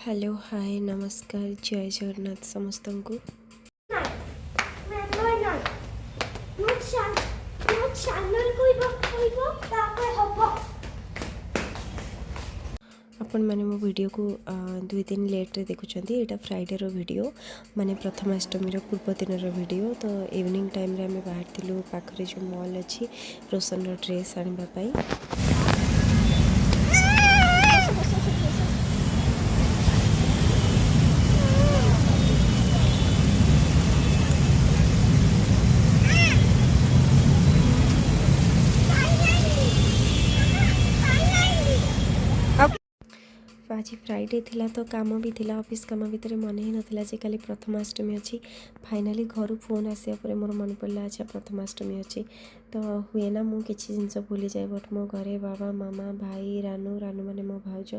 Hello hi नमस्कार जय जगन्नाथ समस्त को आपण मैंने मो वीडियो को 2 दिन लेट रे देखुं यहाँ फ्राइडे रो वीडियो माने प्रथमाष्टमी पूर्व दिन वीडियो। तो इवनिंग टाइम रे आम बाहर पाखरे जो मॉल अच्छी रोशन रो ड्रेस आने आज फ्राइडे थिला तो काम भी थिला ऑफिस काम भितर मन ही नाला जे काली प्रथमाष्टमी अच्छी फाइनाली घर फोन आसा पर मोर मन पड़ा अच्छा प्रथमाष्टमी अच्छी तो हुए ना मु किसी जिनस भूली जाए बट मो घरे बाबा मामा भाई रानू रानू माने मो भाउज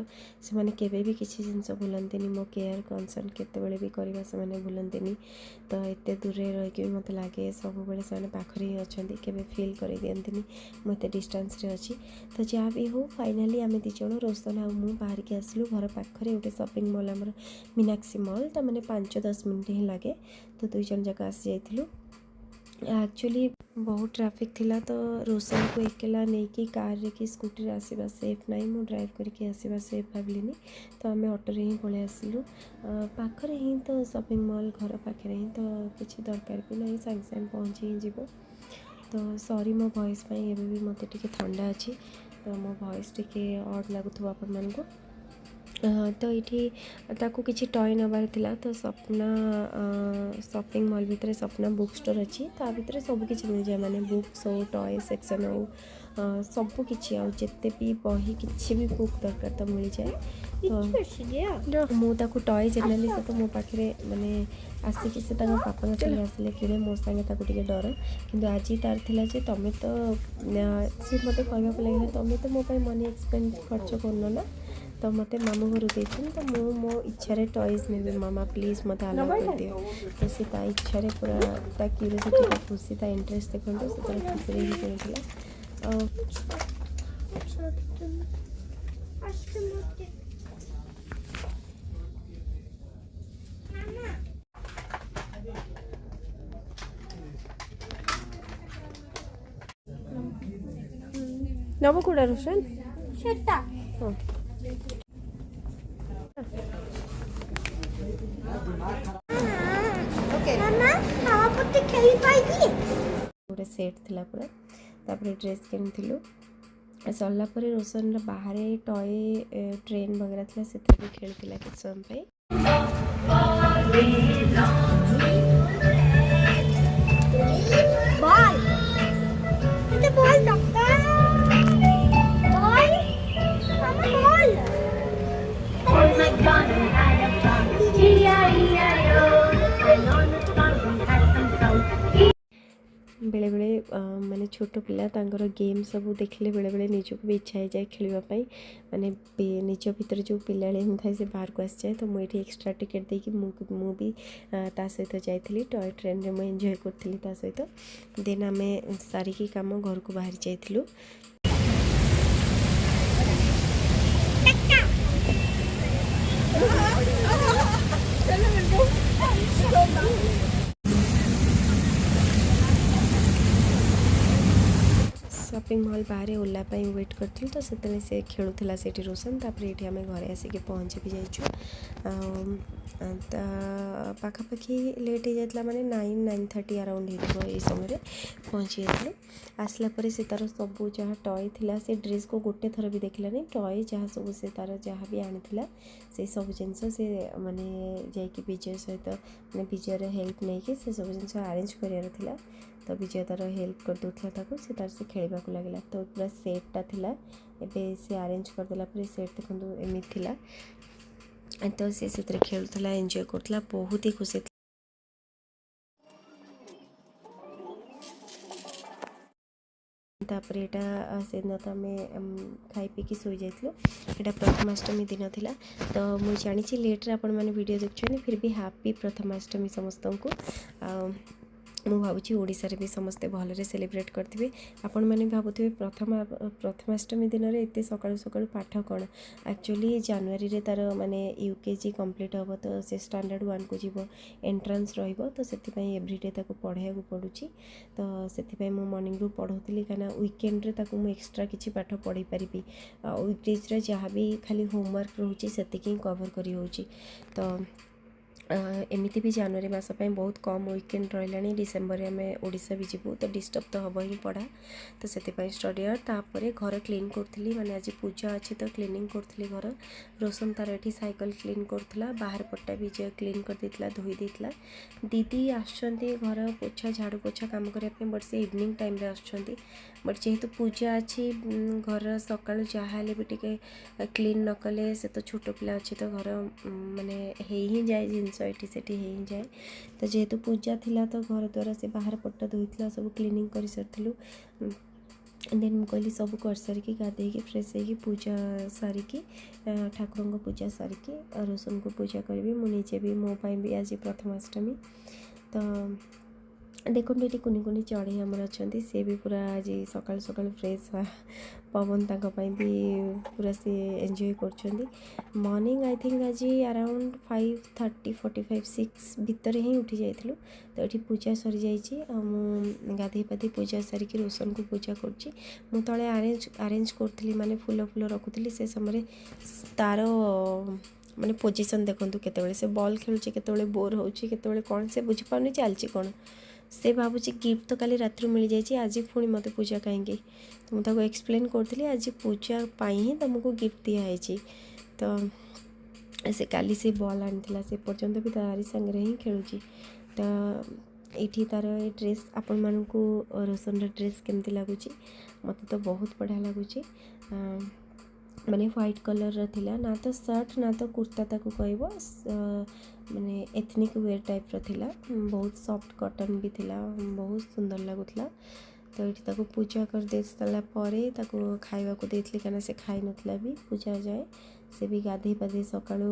से माने केबे भी किसी जिनस भूलंतीनी मो केयर कनसर्न केतेबेले भी करवा से माने भूलंतीनी। तो एते दूर रही मत लगे सब बेले से पाखरे ही अच्छा केबे फील कर दियंतीनी मत डिस्टेंस रे अच्छी। तो जहाँ भी हो फाइनाली आम दिज रोशन आ मु बाहर के आसलु घर पाखरे गोटे शॉपिंग मॉल आमर मीनाक्षी मॉल तो मैंने 5-10 मिनट ही लगे। तो 2 जन जाक आसी जाइलु एक्चुअली बहुत ट्रैफिक थिला तो रोशन को एकला नहीं कि कार रे कि स्कूटी रे आसीबा सेफ नहीं मु ड्राइव करके आसीबा सेफ भाविलिनी। तो आम ऑटो रे ही पळे आसिलु पाखरे ही तो शॉपिंग मॉल घर पाखरे ही तो किसी दरकार भी नहीं सांगे सांगे पहुँची ही जीव। तो सॉरी मो वॉइस पाई एबे भी मते टिके ठंडा अच्छी तो मो वॉइस टिके ऑड लागुथबो आपण मानको। तो ये किसी टॉय नबार थिला तो सपना शॉपिंग मॉल भितर सपना बुक स्टोर अच्छी ता भितर सब किसी मिल जाए माने बुक्स हो टॉय सेक्शन हो सब किसी आते भी बही किसी भी बुक दरकार तो मिल जाए। तो मुझे टॉय जनरली से तो मो पाखे माने आसिक से पापा सागे आसिले कि मो सागे टे डर कि आज तार थिला जे तुम तो सी मत कहवा लगे तुम तो मो मनी एक्सपेंड खर्च करन ना तो मत मामू घर देती तो मु मो इच्छा टॉयज ने मामा प्लीज मत आलो कर दियो। तो सी ता इच्छा पूरा ता क्यूरियोसिटी खुशी ता इंटरेस्ट देखो से खुशी ही किला नव कूड़ा रोशन गोटे सेट थिला पूरा तापर ड्रेस किनिथिलु सरला पर रोशन बाहर टॉय ट्रेन वगैरह थिला से भी खेलथिला किछ समय बेले बेले माने छोट पिला तांकर गेम सब देखले बेले बेले निजक भी इच्छा हो जाए खेलवाई माने निज भीतर जो पिला थाए से बाहर को आसी जाए। तो मुझे एक्स्ट्रा टिकेट देकी मु भी ता सहित जाइली टॉय ट्रेन रे मुझे एंजॉय करी ता सहित देन आम सारिकी काम घर को बाहरी जाइलु। शॉपिंग मॉल बाहर ओला वेट करी तो से खेलुला से रोशन तापर ये आम घर आसिक पहुँची भी जाइए पाखापाखि लेट हो जाता माने 9-9:30 अराउंड हो समय पहुँची जाइलु। आसला पर से तार सब जहाँ टॉय थिला से ड्रेस को गोटे थर भी देखलानी टॉय जहाँ सब से तार जहाँ भी आनी से सब जिनस से माने जाकि विजय सहित माने विजय हेल्प नहीं कि से सब जिन आरेंज करार तो विजय तार हेल्प कर दूसरा से तार से खेलवा को लगे। तो पूरा सेटा थिला एबे से अरेंज करदेला पर सेट देखो एमती थिला तो से खेलुला एंजॉय करथला बहुत ही खुशी। तापर यहाँ से दिन तो आम खाई पीकी शोई जाइलु यहाँ प्रथमाष्टमी दिन थिला। तो मुझे जानी लेट्रे आपण मैंने वीडियो देखुं फिर भी हैप्पी प्रथमाष्टमी समस्त को ମୁଁ ଭାବୁଛି ଓଡ଼ିଶାରେ ବି ସମସ୍ତେ ଭଲରେ ସେଲିବ୍ରେଟ୍ କରିଥିବେ। ଆପଣମାନେ ଭାବୁଥିବେ ପ୍ରଥମାଷ୍ଟମୀ ଦିନରେ ଏତେ ସକାଳୁ ସକାଳୁ ପାଠ କ'ଣ? ଆକ୍ଚୁଆଲି ଜାନୁଆରୀରେ ତା'ର ମାନେ UKG କମ୍ପ୍ଲିଟ୍ ହେବ, ତ ସେ ଷ୍ଟାଣ୍ଡାର୍ଡ଼ 1କୁ ଯିବ, ଏଣ୍ଟ୍ରାନ୍ସ ରହିବ, ତ ସେଥିପାଇଁ ଏଭ୍ରିଡେ ତାକୁ ପଢ଼ାଇବାକୁ ପଡ଼ୁଛି। ତ ସେଥିପାଇଁ ମୁଁ ମର୍ଣ୍ଣିଂରୁ ପଢ଼ଉଥିଲି, କାହିଁକିନା ୱିକେଣ୍ଡରେ ତାକୁ ମୁଁ ଏକ୍ସଟ୍ରା କିଛି ପାଠ ପଢ଼େଇ ପାରିବି। ୱିକଡେଜ୍ରେ ଯାହା ବି ଖାଲି ହୋମୱାର୍କ ରହୁଛି ସେତିକି ହିଁ କଭର୍ କରି ହେଉଛି। ତ एमती भी जनवरी मास बहुत कम वीकेंड रहा। डिसेम्बर में ओडिशा भी जीवु, तो डिस्टर्ब तो हम ही पढ़ा, तो से स्टडी आवर तापर घर क्लीन करी, माने आज पूजा अच्छी तो क्लीनिंग करी घर। रोशन तार ये सैकल क्लीन करूला, बाहर पट्टा भी क्लीन कर देता, धोई देता। दीदी आसुँच घर पोछा झाड़ू पोछा कम करने, बट से इवनिंग टाइम आसुँच, बट जेहेतु पूजा अच्छी घर सका जहाँ भी टे क्लीन न कले से तो छोट पिला अच्छी, तो घर माने ही जाए जिनस ये सेठी ही जाए। तो जेहेतु पूजा थिला तो घर द्वारा से बाहर पट्टा धोईला, सब क्लीनिंग कर सारूँ। देन मुझे कहली सब कर सारिकी गाधे फ्रेश होगी पूजा सारिकी ठाकुर को पूजा सारिकी रोशन को पूजा करी। मुझे भी मोपाई भी आज प्रथमाष्टमी। तो देखो ये कुनि कुनि चढ़ई आमर अच्छा, सी भी पूरा आज सकाल सकाल फ्रेश पवन तांपाई भी पूरा सी एंजॉय कर। मॉर्निंग आई थिंक आज अराउंड 5:30 45 6 भितर ही उठी जाइलु। तो ये पूजा सरी जाइए, गाधे पाधे पूजा सारिकी रोशन को पूजा कर तले अरेंज करी, माने फूल फूल रखुली। से समय तार माने पोजिशन देखूँ केतबेले से बॉल खेलुचे, केतबेले बोर होउची, केतबेले कौन से बुझी पाउनी चलची कौन। से भावुची गिफ्ट तो काली रात मिल जाए, आज पुणी मत पूजा कहीं, तो मुझे एक्सप्लेन करी आज पूजा पाई ही तुमको गिफ्ट दिखाई। तो से काली से बॉल आनी से पर्यंत भी तारी सांगे ही खेलुची। तो ये तार ड्रेस आपण मानू रोशन ड्रेस केमती लगुच, मत तो बहुत बढ़िया लगुच। माने व्हाइट कलर थिला, ना तो शर्ट ना तो कुर्ता ताकू कहब, माने एथनिक वेयर टाइप थिला, बहुत सॉफ्ट कॉटन भी थिला, बहुत सुंदर लगुला। तो ये ताकू पूजा कर दे सारा परे ताकू खाइबा को देथली, काना से खाई नथला भी पूजा जाए। से भी गाधे पाधे सकाळु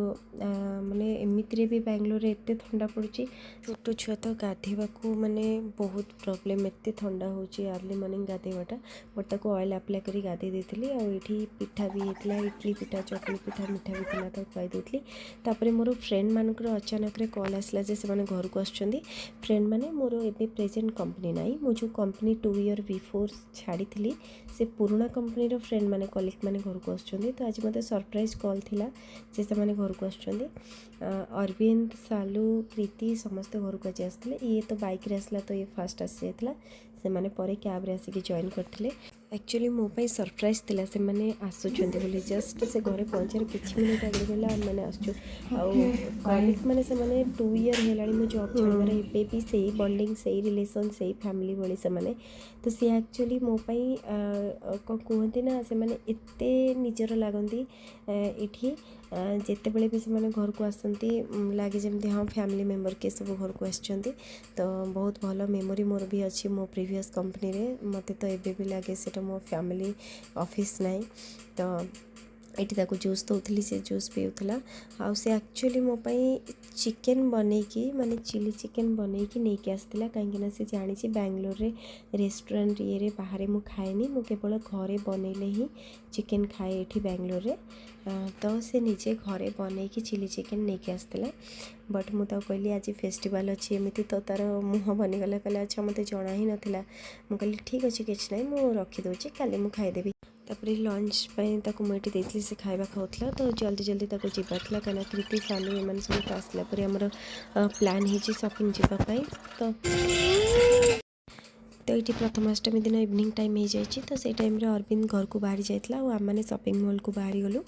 माने एमित्रे भी बेंगलोर एते ठंडा पड़ुची, छोट छुआ तो गाधेबा को माने बहुत प्रॉब्लम, एते ठंडा होची अर्ली मॉर्निंग गाधेबाटा। बट ताको ऑयल अप्लाई करी गाधे देथली। आ एठी पिठा भी हेतला, इडली पिठा, चकली पिठा, मिठा भी थिला, तो खाई देथली। तापरे मोर फ्रेंड मानकर अचानक रे कॉल आसला जे से माने घर को आछंदी। फ्रेंड माने मोर एबे प्रेजेंट कंपनी नाही, मु जो कंपनी 2 ईयर बिफोर छाड़ी थी, से पुराना कंपनी रो फ्रेंड माने कलीग माने घर को आछंदी। तो आज मते सरप्राइज कॉल थिला जे से माने घर को आछंदी। अरविंद, सालू, प्रीति समस्त घर को आज आसले। ये तो बाइक रे आसला, तो ये फास्ट आसी जाइतला, से माने परे कैब रे आसिक जॉइन करथिले। एक्चुअली मो पाई सरप्राइज थिला, से माने आसुछंती बोली जस्ट से घरे पहुंचार किछि मिनिट आगे गला माने आसछु। आ कलीग माने से माने 2 ईयर हेलाणी मो जॉब छाड़बार, एबे भी सेही बॉन्डिंग, सेही रिलेशन, सेही फैमिली भली से माने। तो सी एक्चुअली मो पाई कहते ना, से माने एते निजर लागंती इठी। जितेबले भी से घर को आसती लगे जमी हाँ फैमिली मेम्बर के सब घर को आसछंती। तो बहुत भल मेमोरी मोर भी अच्छी मो प्रीवियस कंपनी रे, मते तो एबे भी लगे सेटा मो फैमिली ऑफिस नहीं। तो एटी ताको जूस दौली, से जूस पीउला। आउ से एक्चुअली मो पाई चिकेन बनईकी, माने चिली चिकेन बनईकी नहीं आसला, कहीं से जानी बेंगलोर रे रेस्टोरेंट ये बाहर मु खाएनी, मु केवल घरे बनैले ही चिकेन खाए ये बेंगलोर रे। तो से निजे घरे बनईकी चिली चिकेन नहीं आसला। बट मुझे कहली आज फेस्टिवल अच्छी एमती, तो तार मुँह बनीगला, कहला अच्छा मत जना ही नाला। मुझे कहली ठीक अच्छे किसी ना, मुझे रखीदे काली मुझे खाईदेवी। तापरे लंच ताको मुझे देती से खाଇବା खाऊला। तो जल्दी जल्दी ताको जीवार कहीं कृति सालू एम सब आसला पर आमर प्लान हो शॉपिंग जीवाई। तो ये प्रथमाष्टमी दिन इवनिंग टाइम हो जाए, तो से टाइम अरविंद घर को बाहरी जाता और आम मैंने शॉपिंग मॉल को बाहरी गलु।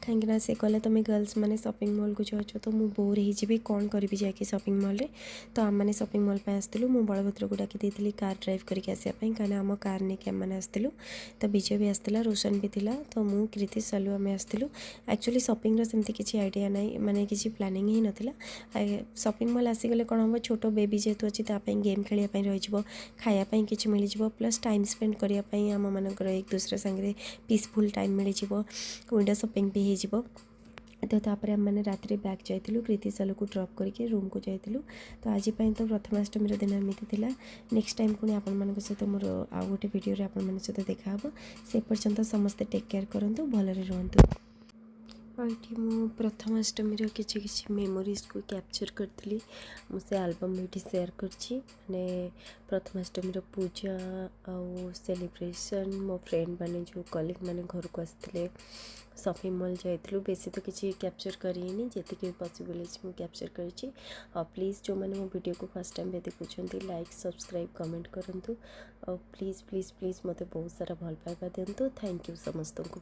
कहीं से कहला तुम गर्ल्स मैंने शॉपिंग मॉल को जाच, तो मुझे बोर हो कौन करी जाकि शॉपिंग मॉल रे। तो आम मैंने शॉपिंग मॉल पर आसलु, मुझे बलभद्र को डाकी कार ड्राइव करके आसापी, कहीं आम कार नहीं कि आम आसलु। तो विजय भी आसला, रोशन भी थिला, तो मु कृति सालू आम आसलु। एक्चुअली शॉपिंग सेमती किसी आइडिया ना, माने किसी प्लानिंग ही नाला। शॉपिंग मॉल आसीगले कौन हम, छोट बेबी जेहेतु अच्छी गेम खेलने रही, खायापी किसी मिल जाव, प्लस टाइम स्पेंड करने आम मानकर एक दूसरे सांगे पीसफुल टाइम मिल जाव, विंडो शॉपिंग भी हो। तो तापर आम मैंने राति बैक जाइलु कृति सालू को ड्रप करके रूम को जाइलु। तो आज तो प्रथमाष्टमी दिन एमती था। नेक्स्ट टाइम पुणी आपण सहित मोर आउ गोटे वीडियो आपण सहित देखा से पर्यंत समस्ते टेक केयर करूँ भलरे रुहतु। ये मु प्रथमाष्टमी किसी किसी मेमोरीज को कैप्चर करी मुझे एल्बम ये सेयार करने प्रथमाष्टमी पूजा आउ सेलिब्रेशन मो फ्रेंड माने जो कलीग माने घर को आसते शॉपिंग मॉल जाइलु बेसी तो किसी कैप्चर करें जी पॉसिबल मुझे कैप्चर करी। प्लीज़ जो मैंने मो वीडियो को फर्स्ट टाइम देखुं लाइक सब्सक्राइब कमेंट करूँ और प्लीज़ प्लीज़ प्लीज़ मते बहुत सारा भल पाइबा दिंतु। थैंक यू समस्त को।